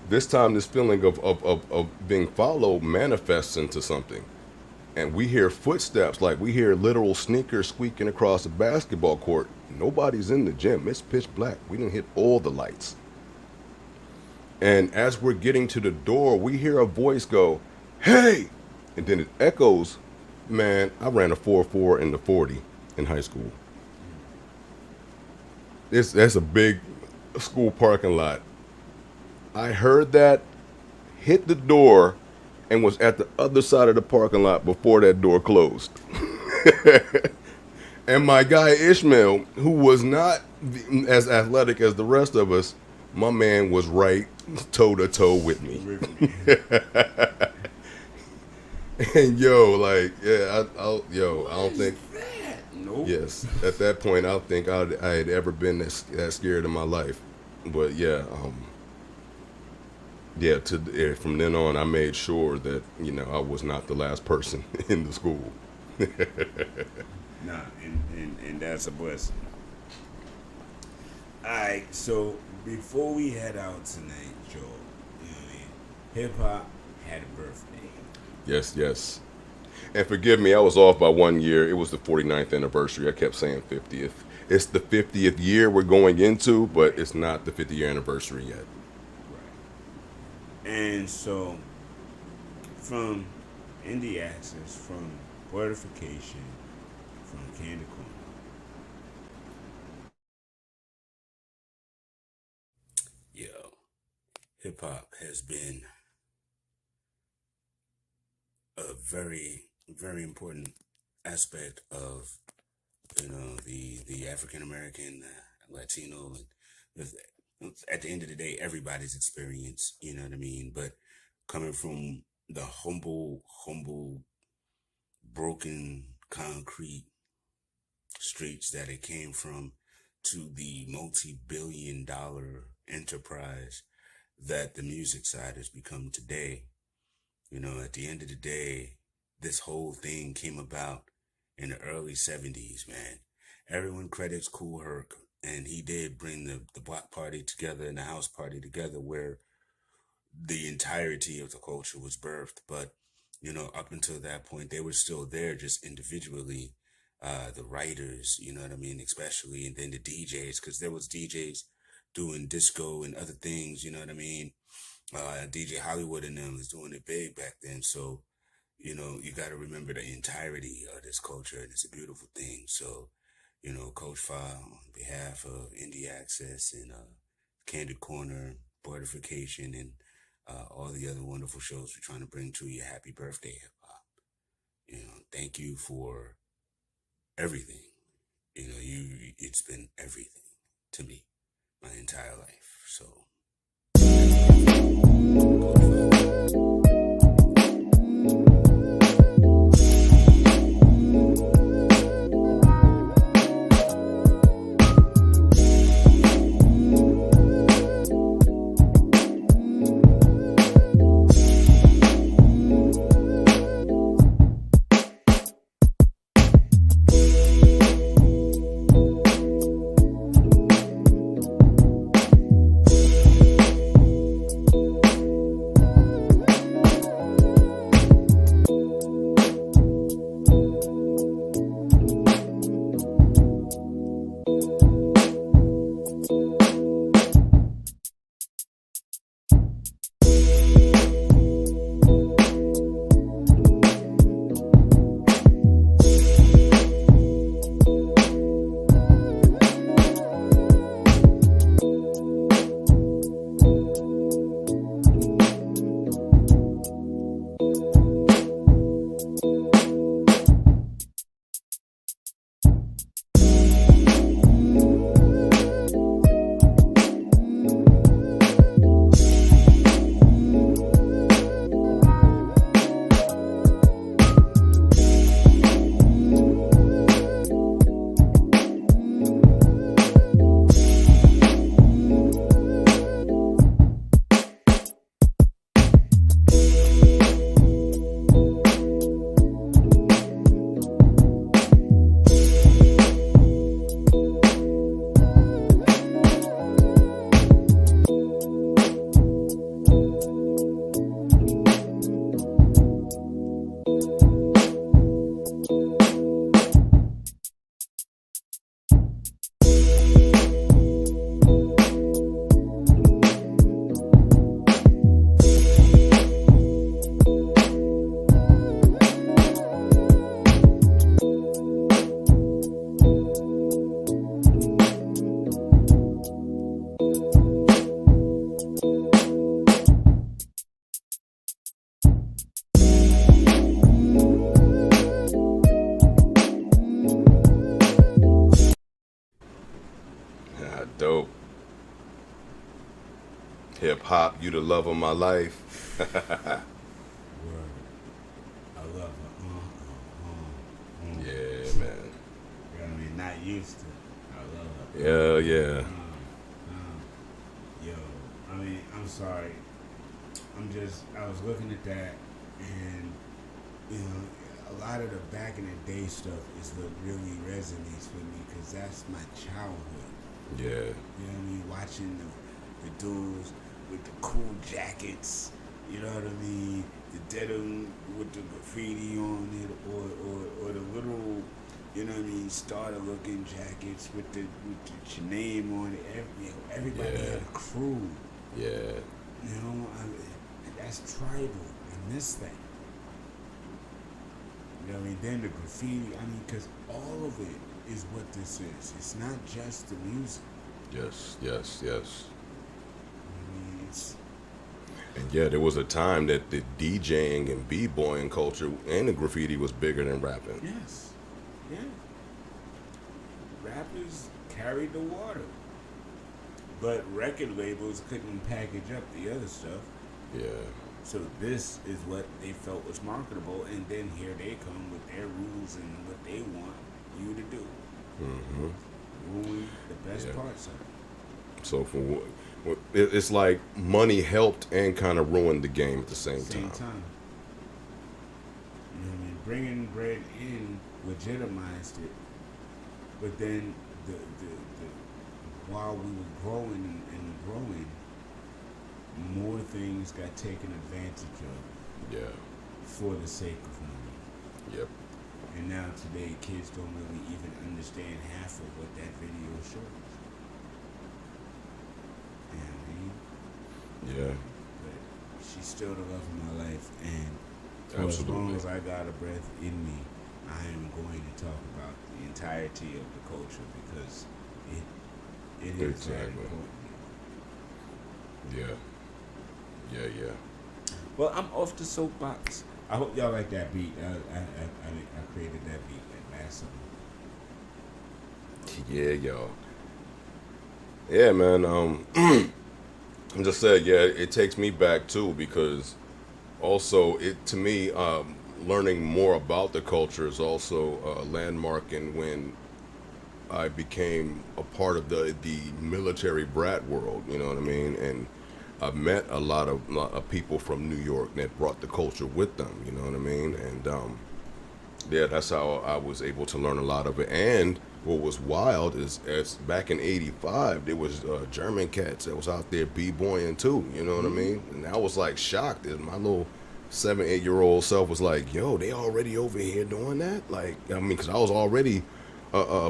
this time this feeling of being followed manifests into something. And we hear footsteps, like we hear literal sneakers squeaking across the basketball court. Nobody's in the gym. It's pitch black. We didn't hit all the lights. And as we're getting to the door, we hear a voice go, "Hey!" And then it echoes. Man, I ran a 4.4 in the 40 in high school. That's a big school parking lot. I heard that, hit the door, and was at the other side of the parking lot before that door closed. And my guy Ishmael, who was not as athletic as the rest of us, my man was right toe to toe with me. With me. And yo, like, yeah, I don't think, Nope. yes, at that point, I don't think I had ever been that scared in my life. But yeah, yeah, from then on, I made sure that, you know, I was not the last person in the school. Nah, and that's a blessing. Alright, so before we head out tonight, Joe, you know what I mean? Hip hop had a birthday. Yes, yes. And forgive me, I was off by 1 year. It was the 49th anniversary. I kept saying 50th. It's the 50th year we're going into, but it's not the 50th year anniversary yet. Right. And so, from Indie Access, from Blerdification, from Candy Corn. Yo, hip hop has been a very, very important aspect of, you know, the African American, Latino, and with, at the end of the day, everybody's experience. You know what I mean? But coming from the humble, broken concrete streets that it came from to the multi-billion-dollar enterprise that the music side has become today. You know, at the end of the day, this whole thing came about in the early 70s, man. Everyone credits Kool Herc, and he did bring the block party together and the house party together where the entirety of the culture was birthed. But, you know, up until that point, they were still there just individually. The writers, you know what I mean, especially, and then the DJs, because there was DJs doing disco and other things, you know what I mean. DJ Hollywood and them was doing it big back then. So, you know, you got to remember the entirety of this culture, and it's a beautiful thing. So, Coach File on behalf of Indie Access and Candid Corner, Blerdification, and all the other wonderful shows we're trying to bring to you. Happy birthday, hip hop. Thank you for everything. It's been everything to me my entire life. So. Dope. Hip hop, you the love of my life. Word. I love it. Yeah, man. You know what I mean? Not used to. I love it. Yeah. Yo, I mean, I'm sorry. I was looking at that, and, a lot of the back in the day stuff is what really resonates with me, because that's my childhood. Yeah. You know what I mean? Watching the dudes with the cool jackets, you know what I mean? The denim with the graffiti on it, or the little, you know what I mean, starter looking jackets with your name on it. Everybody had a crew. Yeah. That's tribal. I miss that. You know what I mean? Then the graffiti, because all of it is what this is. It's not just the music. Yes. It's And yeah, there was a time that the DJing and b-boying culture and the graffiti was bigger than rapping. yes, yeah. Rappers carried the water, but record labels couldn't package up the other stuff. Yeah. So this is what they felt was marketable, and then here they come with their rules and what they want you to do. Mm-hmm. Ruin the best parts of it. So it's like money helped and kind of ruined the game at the same time. You know what I mean? Bringing bread in legitimized it, but then the while we were growing and growing, more things got taken advantage of. Yeah. For the sake of money. Yep. And now today, kids don't really even understand half of what that video shows. You know what I mean? Yeah. But she's still the love of my life, and for as Absolutely. long as I got a breath in me, I am going to talk about the entirety of the culture because it is very Exactly. important. Yeah. Well, I'm off the soapbox. I hope y'all like that beat. I created that beat that last song. Yeah, y'all. Yeah, man. I'm just saying, yeah, it takes me back too because also it to me, learning more about the culture is also a landmark in when I became a part of the military brat world. You know what I mean? And I've met a lot of people from New York that brought the culture with them. You know what I mean? And yeah, that's how I was able to learn a lot of it. And what was wild is, as back in '85, there was German cats that was out there b-boying too. You know what I mean? And I was like shocked. And my little 7, 8-year-old self was like, "Yo, they already over here doing that?" Like, I mean, because I was already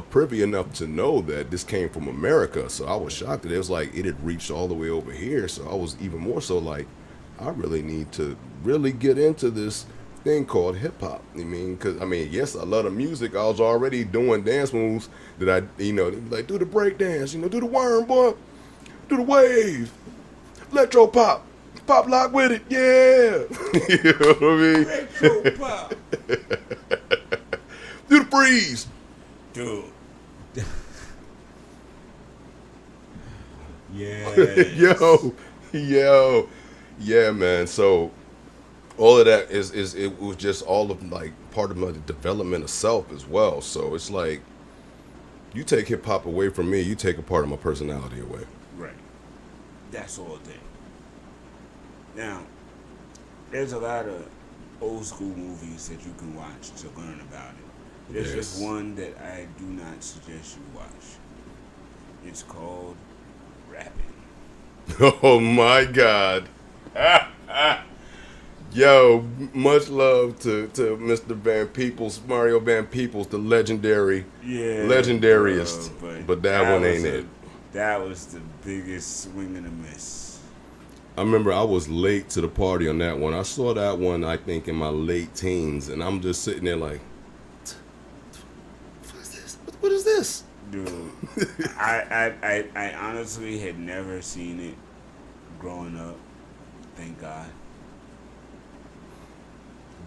privy enough to know that this came from America. So I was shocked that it was like it had reached all the way over here. So I was even more so like, I really need to really get into this thing called hip hop. I mean, because I mean, yes, I love the music. I was already doing dance moves that they'd be like, do the break dance, do the worm, boy, do the wave, electro pop, pop lock with it, yeah. You know what I mean? Retro pop. Do the freeze. Dude. Yeah. yo, yeah, man. So all of that is it was just all of like part of my development of self as well. So it's like you take hip hop away from me, you take a part of my personality away. Right. That's all day. Now, there's a lot of old school movies that you can watch to learn about it. There's Yes. just one that I do not suggest you watch. It's called Rapping. Oh my God. Yo, much love to Mr. Van Peebles, Mario Van Peebles, the legendariest. But that one ain't it. That was the biggest swing and a miss. I remember I was late to the party on that one. I saw that one, I think, in my late teens, and I'm just sitting there like, what is this? What is this? Dude, I honestly had never seen it growing up. Thank God.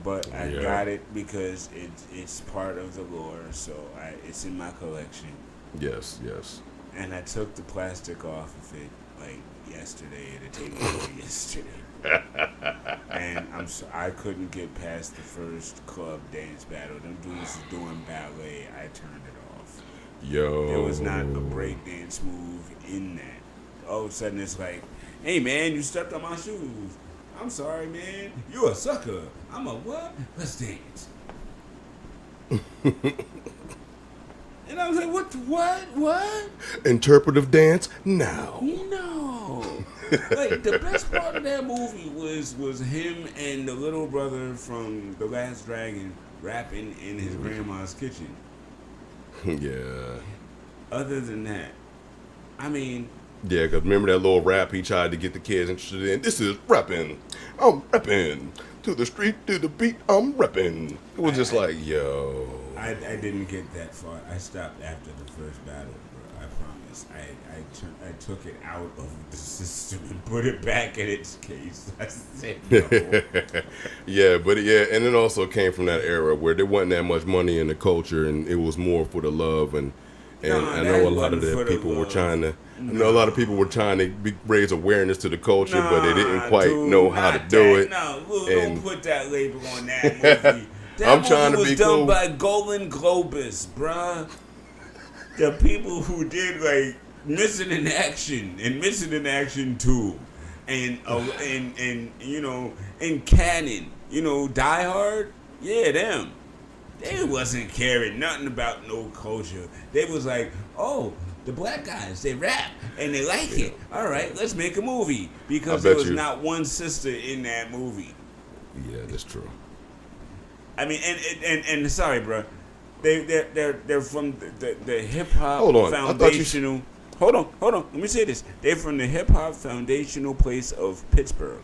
But I Yeah. got it because it's part of the lore, so it's in my collection. Yes. And I took the plastic off of it like yesterday at a table yesterday. And I couldn't get past the first club dance battle. Them dudes was doing ballet. I turned it off. Yo. There was not a breakdance move in that. All of a sudden it's like, hey man, you stepped on my shoes. I'm sorry, man. You a sucker. I'm a what? Let's dance. And I was like, what? Interpretive dance now. No. Like, the best part of that movie was him and the little brother from The Last Dragon rapping in his grandma's kitchen. Yeah. Other than that, I mean, Yeah, because remember that little rap he tried to get the kids interested in? This is rapping. I'm rapping. To the street, to the beat, I'm rapping. It was just like, yo. I didn't get that far. I stopped after the first battle, bro. I promise. I took it out of the system and put it back in its case. I said no. Yeah, but yeah, and it also came from that era where there wasn't that much money in the culture, and it was more for the love. And Nah, I that know a lot of wasn't for the the people were love. trying to. I know a lot of people were trying to raise awareness to the culture, but they didn't quite dude, know how to not do that. it. No, And- don't put that label on that movie. That I'm movie trying to was be done cool. by Golden Globus, bruh. The people who did like Missing in Action and Missing in Action 2 and Canon, Die Hard, yeah, them. They wasn't caring nothing about no culture. They was like, oh, the black guys, they rap and they like it. All right, let's make a movie because I there bet was you- not one sister in that movie. Yeah, that's true. I mean, and sorry, bro, they're from the hip hop Hold on, I thought you- foundational. Hold on. Let me say this. They're from the hip hop foundational place of Pittsburgh.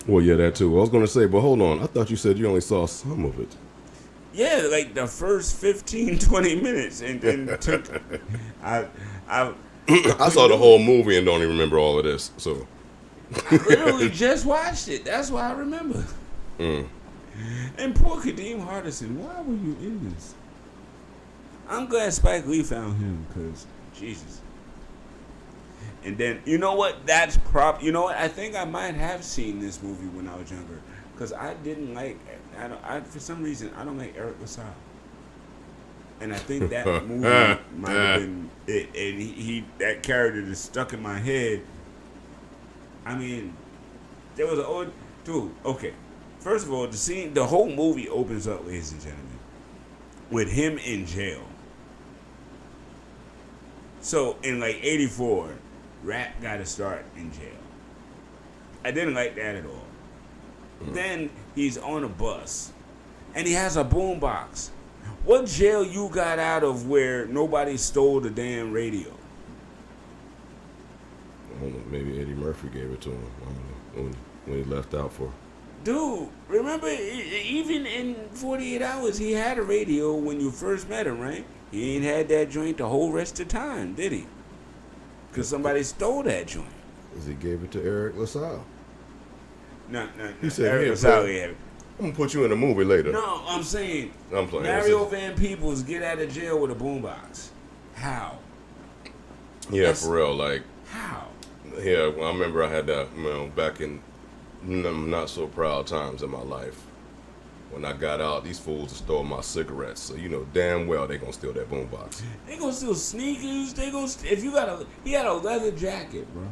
Well, yeah, that too. I was going to say, but hold on. I thought you said you only saw some of it. Yeah, like the first 15, 20 minutes, and then took. I I saw the whole movie and don't even remember all of this. So I literally just watched it. That's why I remember. And poor Kadeem Hardison, why were you in this? I'm glad Spike Lee found him, because Jesus. And then, you know what? You know what? I think I might have seen this movie when I was younger, because I didn't like. For some reason, I don't like Eric LaSalle. And I think that movie might have been it. And he that character just stuck in my head. I mean, there was an old dude. Okay, first of all, the whole movie opens up, ladies and gentlemen, with him in jail. So in like '84, rap got to start in jail. I didn't like that at all. Then he's on a bus, and he has a boombox. What jail you got out of where nobody stole the damn radio? I don't know, maybe Eddie Murphy gave it to him. I don't know, when he left out for. Dude, remember, even in 48 Hours, he had a radio when you first met him, right? He ain't had that joint the whole rest of the time, did he? Because somebody stole that joint. Because he gave it to Eric LaSalle. No. He said, Eric "Here, LaSalle bro, had it. I'm going to put you in a movie later." No, I'm saying I'm playing. Mario Van Peebles get out of jail with a boombox. How? Yeah, for real. Like, How? yeah, I remember I had that, back in not so proud times in my life. When I got out, these fools stole my cigarettes. So you know damn well they gonna steal that boombox. They gonna steal sneakers. If you got he had a leather jacket, bro.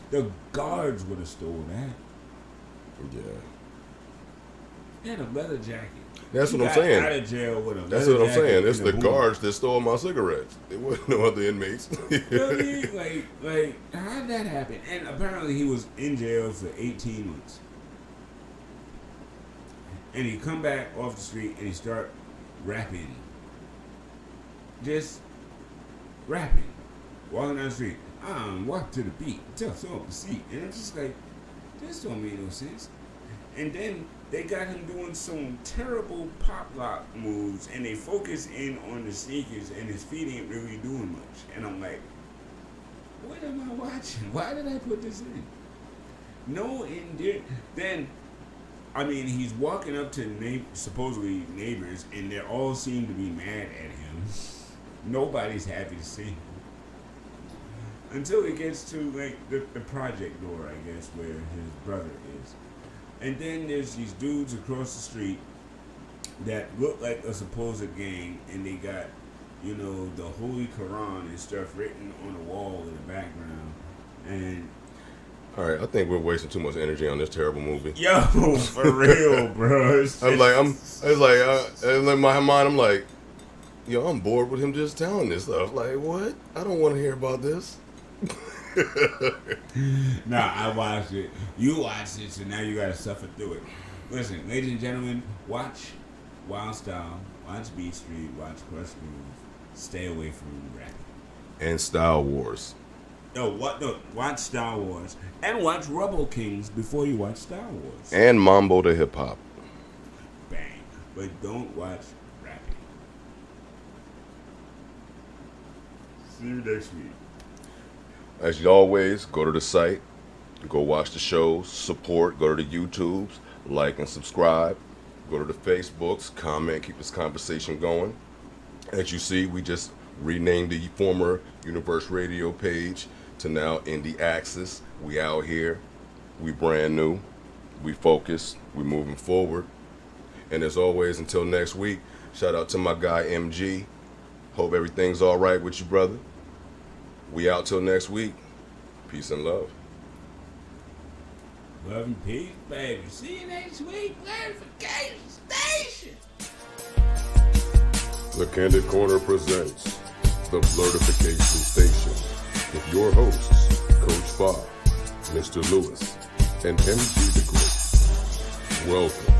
The guards would have stolen that. Yeah. He had a leather jacket. That's He what I'm got saying. Out of jail with a That's leather what I'm jacket saying. It's and a the boombox. guards that stole my cigarettes. It wasn't no other inmates. Really? Like, how did that happen? And apparently he was in jail for 18 months. And he come back off the street and he start rapping. Just rapping. Walking down the street. Walk to the beat. Tell someone to see. And I'm just like, this don't make no sense. And then they got him doing some terrible pop lock moves, and they focus in on the sneakers, and his feet ain't really doing much. And I'm like, what am I watching? Why did I put this in? No, then, I mean, he's walking up to supposedly neighbors, and they all seem to be mad at him. Nobody's happy to see him. Until he gets to, like, the project door, I guess, where his brother is. And then there's these dudes across the street that look like a supposed gang, and they got, you know, the Holy Quran and stuff written on the wall in the background. And All right, I think we're wasting too much energy on this terrible movie. yo, for real, bro. In my mind, I'm like, yo, I'm bored with him just telling this stuff. Like, what? I don't want to hear about this. Nah, I watched it. You watched it, so now you gotta suffer through it. Listen, ladies and gentlemen, watch Wild Style, watch Beat Street, watch Crush Groove. Stay away from rap. And Style Wars. Watch Star Wars and watch Rebel Kings before you watch Star Wars. And Mambo to Hip Hop. Bang, but don't watch rapping. See you next week. As always, go to the site, go watch the shows, support, go to the YouTubes, like and subscribe, go to the Facebooks, comment, keep this conversation going. As you see, we just renamed the former Universe Radio page to now Indie Axis. We out here, we brand new, we focused, we moving forward. And as always, until next week, shout out to my guy MG. Hope everything's all right with you, brother. We out till next week. Peace and love. Love and peace, baby. See you next week. Blerdification Station. The Candid Corner presents the Blerdification Station with your hosts, Coach Bob, Mr. Lewis, and MG the Great. Welcome.